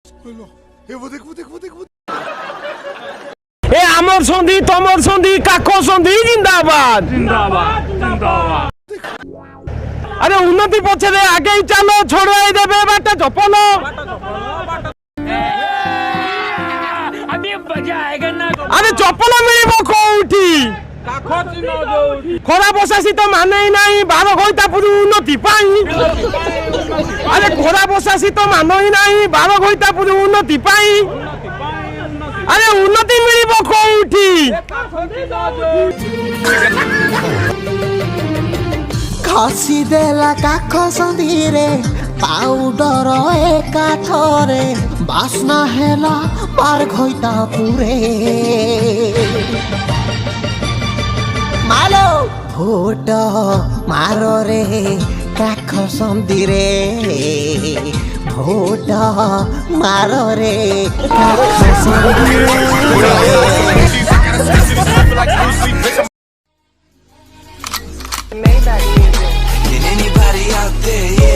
ए आमर सन्धि तमर सन्धि काको सन्धि जिंदाबाद जिंदाबाद जिंदाबाद। अरे उन्नति पछरे आगे चलो छोड़ाई देबे बाट चपल अभी मजा आएगा ना। अरे चपल मिलिबो कोउठी खरा बसासी तो माने नहीं 12 घंटा पूरी उन्नति पाई। अरे खरा बसासी तो मानो ही नहीं 12 घंटा पूरी उन्नति पाई। अरे उन्नति मिलिबो कोउठी खसी देला काख संधिरे पाउडर एकाठरे बास्ना हेला 12 घंटा पूरे मालो भोट मारो रे काख संधिरे भोट मारो रे काख संधिरे। Can anybody out there hear